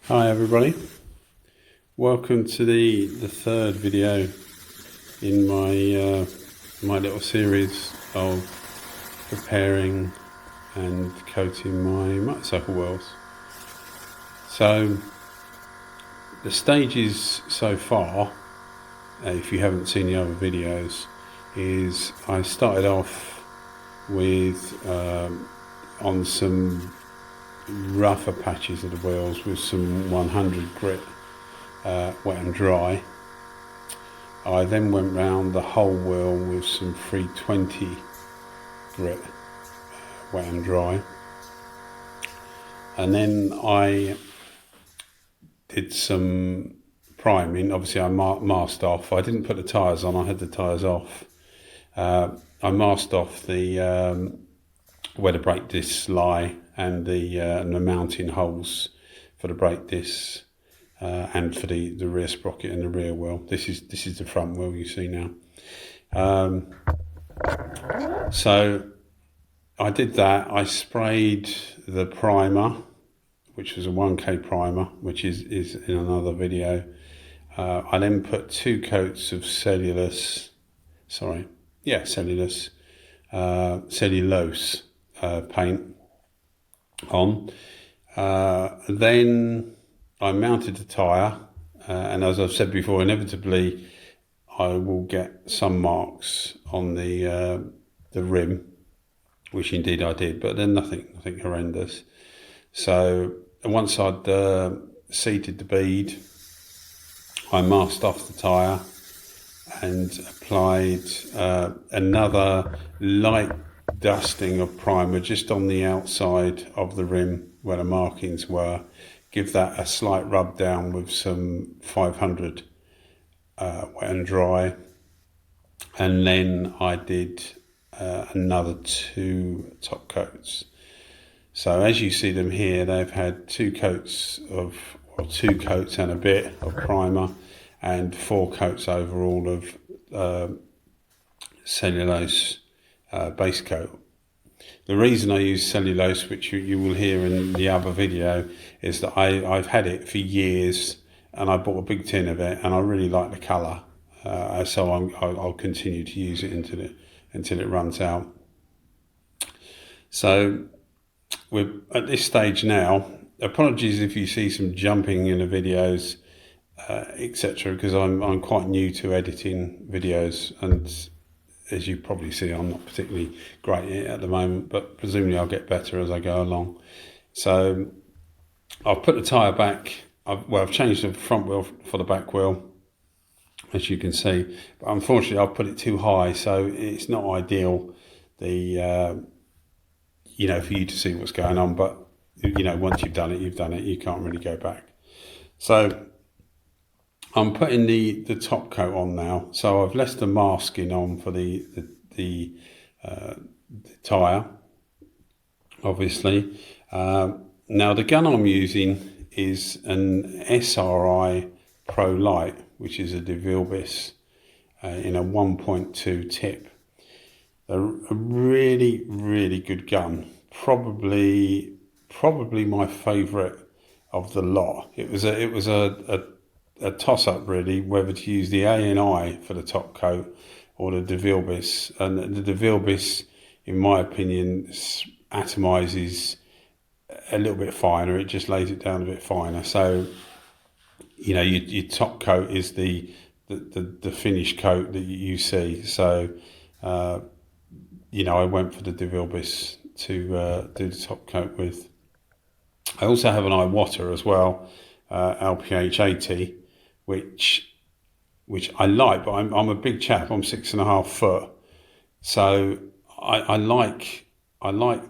Hi everybody, welcome to the third video in my my little series of preparing and coating my motorcycle wheels. So the stages so far, if you haven't seen the other videos, is I started off with on some rougher patches of the wheels with some 100 grit wet and dry. I then went round the whole wheel with some 320 grit wet and dry, and then I did some priming. Obviously I masked off. I didn't put the tyres on, I had the tyres off. I masked off the where the brake discs lie and the mounting holes for the brake discs and for the rear sprocket and the rear wheel. This is the front wheel you see now. So I did that. I sprayed the primer, which was a 1K primer, which is in another video. I then put 2 coats of cellulose paint on. Then I mounted the tyre, and as I've said before, inevitably I will get some marks on the rim, which indeed I did, but then nothing horrendous. So once I'd seated the bead, I masked off the tyre and applied another light dusting of primer just on the outside of the rim where the markings were. Give that a slight rub down with some 500 wet and dry, and then I did another 2 top coats. So as you see them here, they've had 2 coats and a bit of primer and 4 coats overall of cellulose base coat. The reason I use cellulose, which you will hear in the other video, is that I've had it for years and I bought a big tin of it and I really like the colour, so I'll continue to use it until it runs out. So we're at this stage now. Apologies if you see some jumping in the videos, etc., because I'm quite new to editing videos, and as you probably see, I'm not particularly great at it at the moment, but presumably I'll get better as I go along. So I've put the tyre back. I've changed the front wheel for the back wheel, as you can see, but unfortunately I've put it too high, so it's not ideal for you to see what's going on, but once you've done it, you can't really go back. So I'm putting the top coat on now. So I've left the masking on for the tyre, obviously. Now the gun I'm using is an SRI Pro Lite, which is a Devilbiss in a 1.2 tip. A really, really good gun. Probably my favourite of the lot. It was a toss-up really, whether to use the ANI for the top coat or the Devilbiss. And the Devilbiss, in my opinion, atomizes a little bit finer. It just lays it down a bit finer. So your top coat is the finished coat that you see. So I went for the Devilbiss to do the top coat with. I also have an Iwata as well, LPH 80, which I like, but I'm a big chap. I'm 6.5 foot, so I like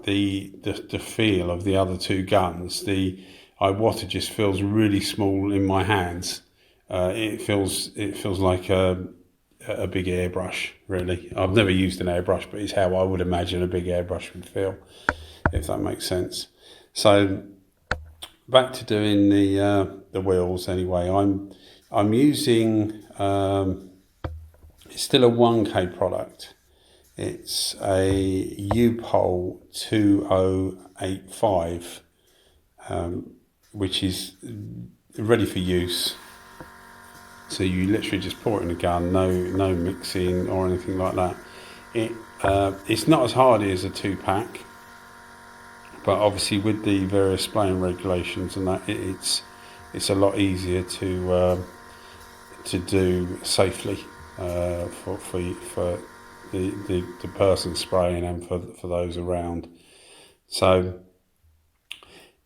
the feel of the other 2 guns. The Iwata just feels really small in my hands. It feels like a big airbrush, really. I've never used an airbrush, but it's how I would imagine a big airbrush would feel, if that makes sense. So back to doing the wheels anyway. I'm using it's still a 1K product. It's a Upol 2085 which is ready for use. So you literally just pour it in a gun, no mixing or anything like that. It's not as hardy as a 2-pack, but obviously with the various spraying regulations and that, it's a lot easier to do safely for the person spraying and for those around. So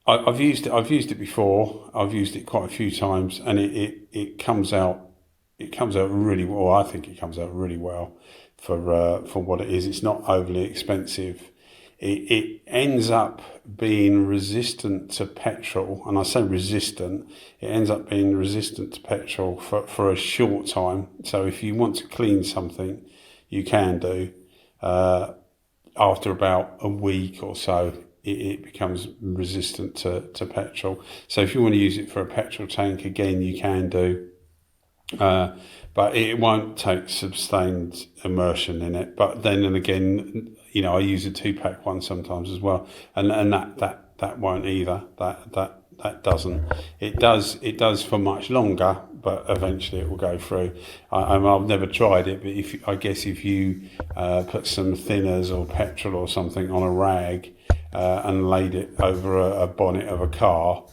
I've used it before. I've used it quite a few times, and it comes out really well. I think it comes out really well for what it is. It's not overly expensive. It ends up being resistant to petrol, and I say resistant. It ends up being resistant to petrol for a short time. So if you want to clean something, you can do. After about a week or so, it becomes resistant to petrol. So if you want to use it for a petrol tank, again, you can do. But it won't take sustained immersion in it. But then and again, I use a 2-pack one sometimes as well, and that won't either. That doesn't. It does for much longer, but eventually it will go through. I've never tried it, but I guess if you put some thinners or petrol or something on a rag and laid it over a bonnet of a car,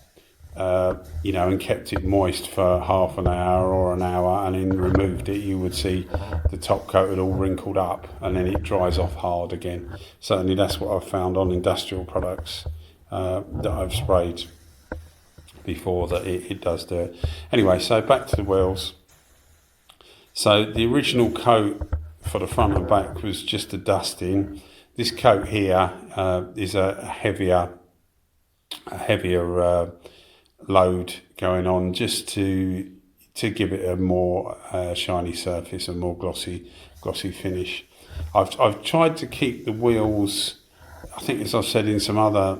and kept it moist for half an hour or an hour, and then removed it, you would see the top coat had all wrinkled up, and then it dries off hard again. Certainly that's what I've found on industrial products that I've sprayed before, that it does do it. Anyway, so back to the wheels. So the original coat for the front and back was just a dusting. This coat here is a heavier load going on, just to give it a more shiny surface, a more glossy finish. I've tried to keep the wheels, I think as I've said in some other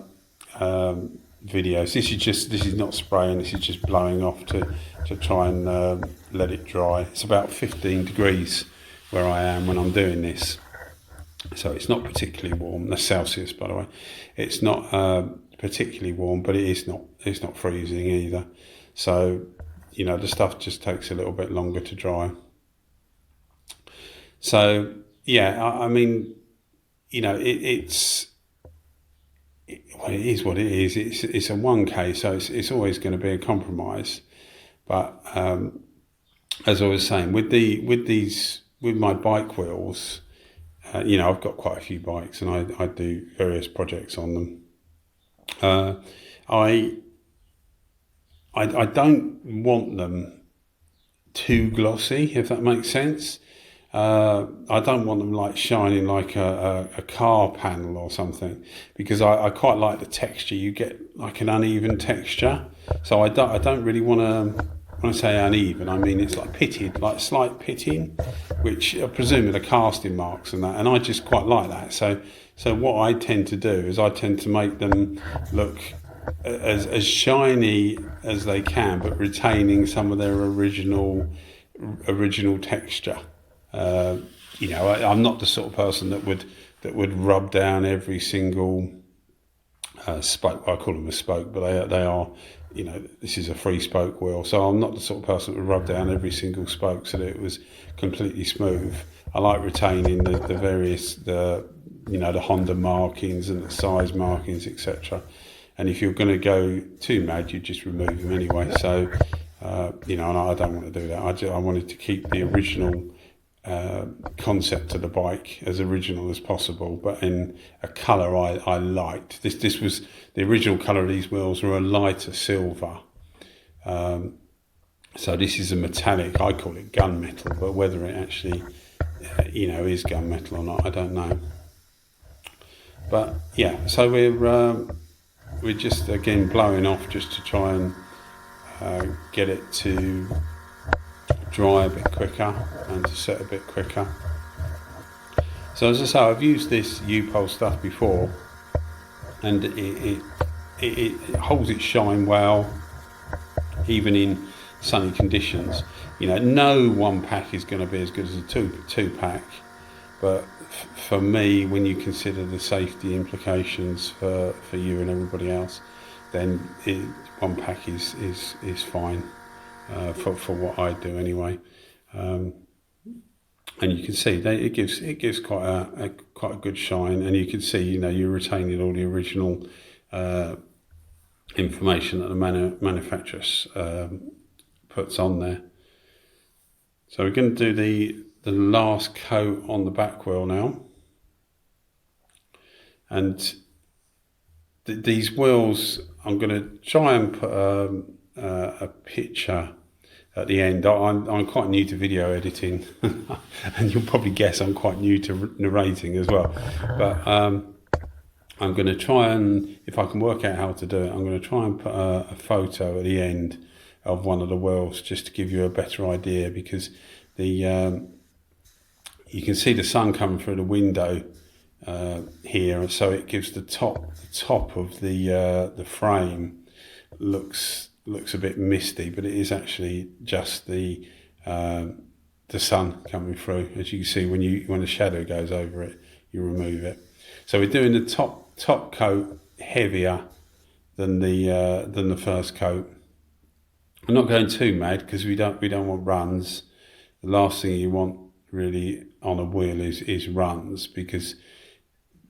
videos, this is not spraying, this is just blowing off to try and let it dry. It's about 15 degrees where I am when I'm doing this, so it's not particularly warm. That's Celsius, by the way. It's not particularly warm, but it's not freezing either. So the stuff just takes a little bit longer to dry. So yeah, I mean, it is what it is. It's a 1K, so it's always going to be a compromise. But as I was saying, with my bike wheels, I've got quite a few bikes, and I do various projects on them. I don't want them too glossy, if that makes sense. I don't want them like shining like a car panel or something, because I quite like the texture. You get like an uneven texture, so I don't really want to. When I say uneven, I mean it's like pitted, like slight pitting, which I presume are the casting marks and that, and I just quite like that. So what I tend to do is I tend to make them look as shiny as they can, but retaining some of their original texture. I'm not the sort of person that would rub down every single spoke. I call them a spoke, but they are. This is a 3-spoke wheel, so I'm not the sort of person that would rub down every single spoke so that it was completely smooth. I like retaining the various the Honda markings and the size markings, etc. And if you're going to go too mad, you just remove them anyway. So and I don't want to do that. I wanted to keep the original concept of the bike as original as possible, but in a colour I liked. This was the original colour of these wheels were a lighter silver. So this is a metallic. I call it gunmetal, but whether it actually is gunmetal or not, I don't know. But yeah, so we're just again blowing off just to try and get it to dry a bit quicker and to set a bit quicker. So as I say, I've used this Upol stuff before, and it holds its shine well, even in sunny conditions. No 1-pack is going to be as good as a two-pack, but for me, when you consider the safety implications for you and everybody else, then one pack is fine for what I do anyway. And you can see that it gives quite a good shine, and you can see, you know, you're retaining all the original information that the manufacturer puts on there. So we're going to do the last coat on the back wheel now, and these wheels, I'm going to try and put a picture at the end. I'm quite new to video editing, and you'll probably guess I'm quite new to narrating as well. But I'm going to try and, if I can work out how to do it, I'm going to try and put a photo at the end of one of the wheels, just to give you a better idea, because you can see the sun coming through the window here, and so it gives the top of the frame looks a bit misty, but it is actually just the sun coming through. As you can see, when the shadow goes over it, you remove it. So we're doing the top coat heavier than the first coat. I'm not going too mad, because we don't want runs. The last thing you want really on a wheel is runs, because,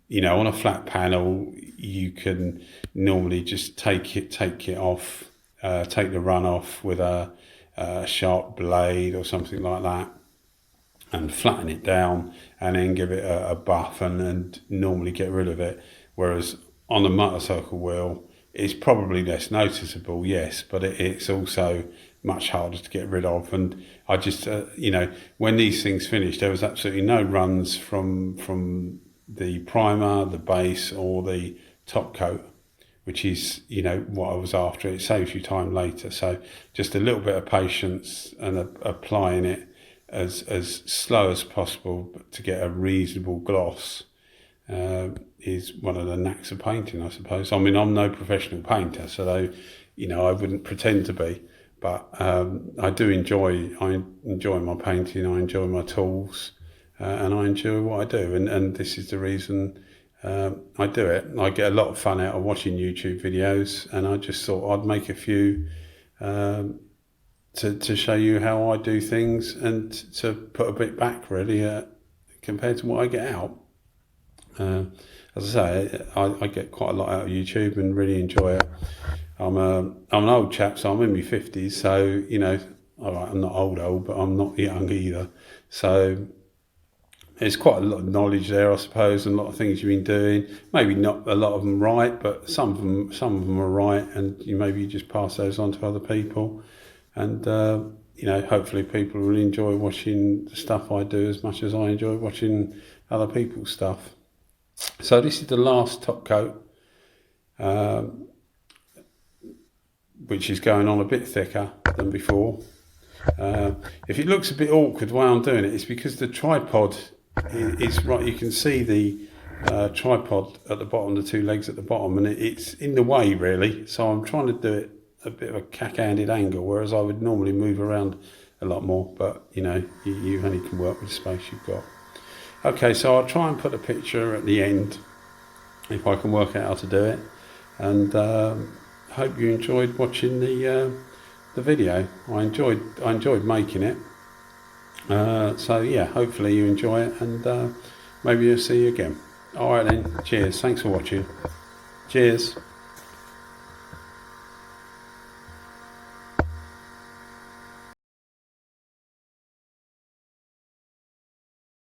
you know, on a flat panel you can normally just take it off, take the run off with a sharp blade or something like that, and flatten it down, and then give it a buff and normally get rid of it. Whereas on a motorcycle wheel, it's probably less noticeable, yes, but it's also much harder to get rid of. And I just, you know, when these things finished, there was absolutely no runs from the primer, the base, or the top coat, which is, you know, what I was after. It saves you time later. So just a little bit of patience and applying it as slow as possible, but to get a reasonable gloss is one of the knacks of painting, I suppose. I mean, I'm no professional painter, so you know, I wouldn't pretend to be, but I do enjoy my painting. I enjoy my tools, and I enjoy what I do, and this is the reason I do it. I get a lot of fun out of watching YouTube videos, and I just thought I'd make a few to show you how I do things, and to put a bit back really compared to what I get out. As I say, I get quite a lot out of YouTube and really enjoy it. I'm an old chap, so I'm in my 50s, so, you know, all right, I'm not old, but I'm not young either. So there's quite a lot of knowledge there, I suppose, and a lot of things you've been doing. Maybe not a lot of them right, but some of them are right, and you just pass those on to other people. And you know, hopefully people will enjoy watching the stuff I do as much as I enjoy watching other people's stuff. So this is the last top coat, which is going on a bit thicker than before. If it looks a bit awkward the way I'm doing it, it's because the tripod is right. You can see the tripod at the bottom, the two legs at the bottom, and it's in the way really. So I'm trying to do it a bit of a cack-handed angle, whereas I would normally move around a lot more. But you know, you only can work with the space you've got. Okay, so I'll try and put a picture at the end if I can work out how to do it, and hope you enjoyed watching the video. I enjoyed making it. So yeah, hopefully you enjoy it, and maybe I'll see you again. All right then, cheers. Thanks for watching. Cheers.